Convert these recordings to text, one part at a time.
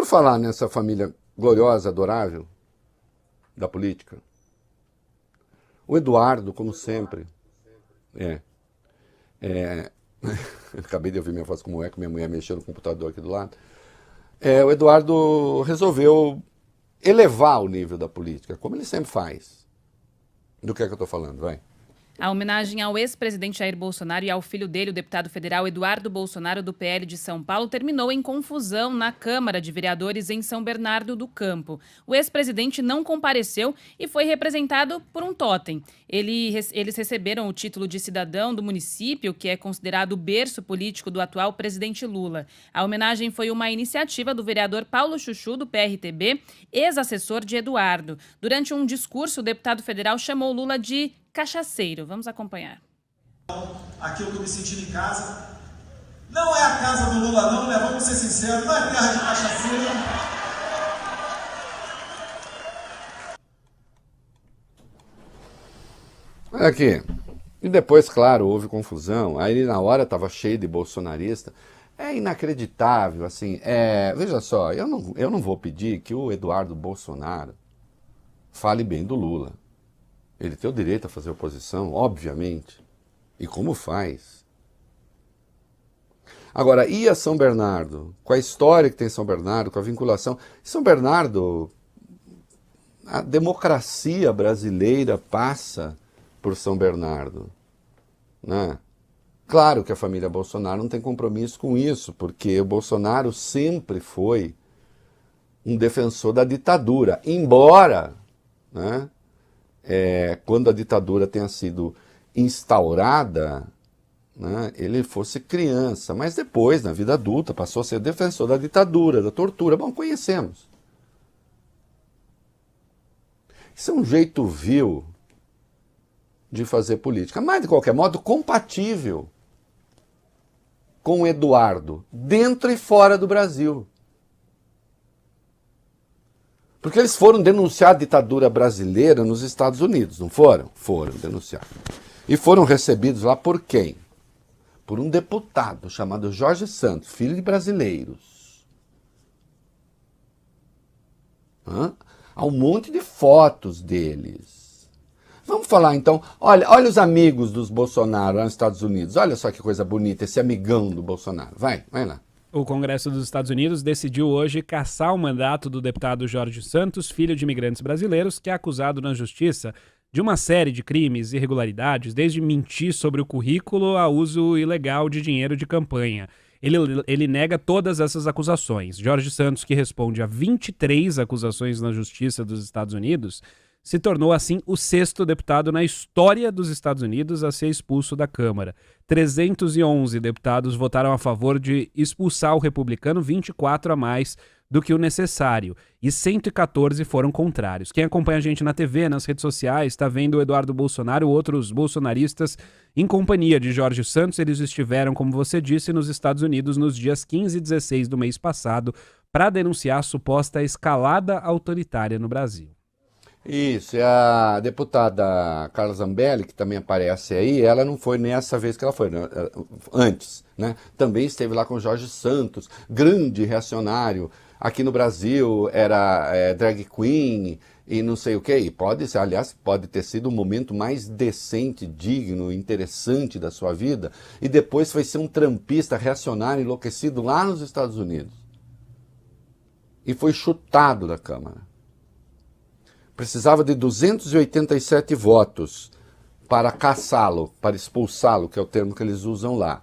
Por falar nessa família gloriosa, adorável da política, o Eduardo, como sempre, acabei de ouvir minha voz como eco, minha mulher mexendo no computador aqui do lado. O Eduardo resolveu elevar o nível da política, como ele sempre faz. Do que é que eu estou falando? Vai. A homenagem ao ex-presidente Jair Bolsonaro e ao filho dele, o deputado federal Eduardo Bolsonaro, do PL de São Paulo, terminou em confusão na Câmara de Vereadores em São Bernardo do Campo. O ex-presidente não compareceu e foi representado por um totem. Eles receberam o título de cidadão do município, que é considerado o berço político do atual presidente Lula. A homenagem foi uma iniciativa do vereador Paulo Chuchu, do PRTB, ex-assessor de Eduardo. Durante um discurso, o deputado federal chamou Lula de cachaceiro. Vamos acompanhar. Aqui eu estou me sentindo em casa. Não é a casa do Lula não, né? Vamos ser sinceros, não é terra de cachaceiro. Olha aqui. E depois, claro, houve confusão. Aí na hora estava cheio de bolsonarista. É inacreditável, assim. Veja só, eu não vou pedir que o Eduardo Bolsonaro fale bem do Lula. Ele tem o direito a fazer oposição, obviamente. E como faz? Agora, e a São Bernardo? Com a história que tem São Bernardo, com a vinculação... São Bernardo, a democracia brasileira passa por São Bernardo, né? Claro que a família Bolsonaro não tem compromisso com isso, porque o Bolsonaro sempre foi um defensor da ditadura, embora, né, quando a ditadura tenha sido instaurada, né, ele fosse criança, mas depois, na vida adulta, passou a ser defensor da ditadura, da tortura. Bom, conhecemos. Isso é um jeito vil de fazer política, mas de qualquer modo compatível com o Eduardo, dentro e fora do Brasil. Porque eles foram denunciar a ditadura brasileira nos Estados Unidos, não foram? Foram denunciar. E foram recebidos lá por quem? Por um deputado chamado Jorge Santos, filho de brasileiros. Há um monte de fotos deles. Vamos falar então, olha os amigos dos Bolsonaro lá nos Estados Unidos, olha só que coisa bonita, esse amigão do Bolsonaro. Vai lá. O Congresso dos Estados Unidos decidiu hoje cassar o mandato do deputado Jorge Santos, filho de imigrantes brasileiros, que é acusado na justiça de uma série de crimes e irregularidades, desde mentir sobre o currículo a uso ilegal de dinheiro de campanha. Ele nega todas essas acusações. Jorge Santos, que responde a 23 acusações na justiça dos Estados Unidos, se tornou, assim, o 6º deputado na história dos Estados Unidos a ser expulso da Câmara. 311 deputados votaram a favor de expulsar o republicano, 24 a mais do que o necessário, e 114 foram contrários. Quem acompanha a gente na TV, nas redes sociais, está vendo o Eduardo Bolsonaro e outros bolsonaristas em companhia de Jorge Santos. Eles estiveram, como você disse, nos Estados Unidos nos dias 15 e 16 do mês passado para denunciar a suposta escalada autoritária no Brasil. Isso, e a deputada Carla Zambelli, que também aparece aí, ela não foi nessa vez que ela foi, né? Antes, né? Também esteve lá com Jorge Santos, grande reacionário. Aqui no Brasil era drag queen e não sei o quê. E pode ser, aliás, pode ter sido o momento mais decente, digno, interessante da sua vida. E depois foi ser um trampista reacionário enlouquecido lá nos Estados Unidos. E foi chutado da Câmara. Precisava de 287 votos para caçá-lo, para expulsá-lo, que é o termo que eles usam lá,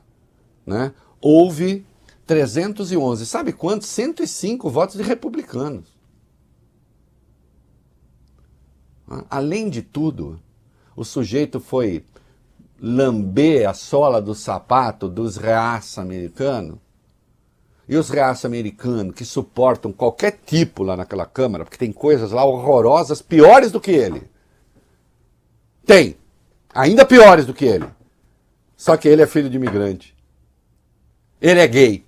né? Houve 311. Sabe quantos? 105 votos de republicanos. Além de tudo, o sujeito foi lamber a sola do sapato dos reaça americanos. E os reaça americanos que suportam qualquer tipo lá naquela Câmara, porque tem coisas lá horrorosas, piores do que ele. Tem. Ainda piores do que ele. Só que ele é filho de imigrante. Ele é gay.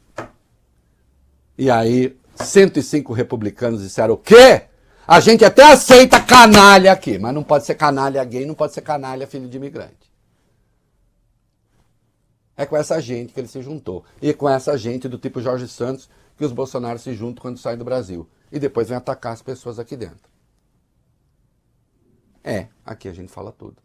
E aí, 105 republicanos disseram, o quê? A gente até aceita canalha aqui, mas não pode ser canalha gay, não pode ser canalha filho de imigrante. É com essa gente que ele se juntou. E com essa gente do tipo Jorge Santos, que os Bolsonaros se juntam quando saem do Brasil. E depois vem atacar as pessoas aqui dentro. Aqui a gente fala tudo.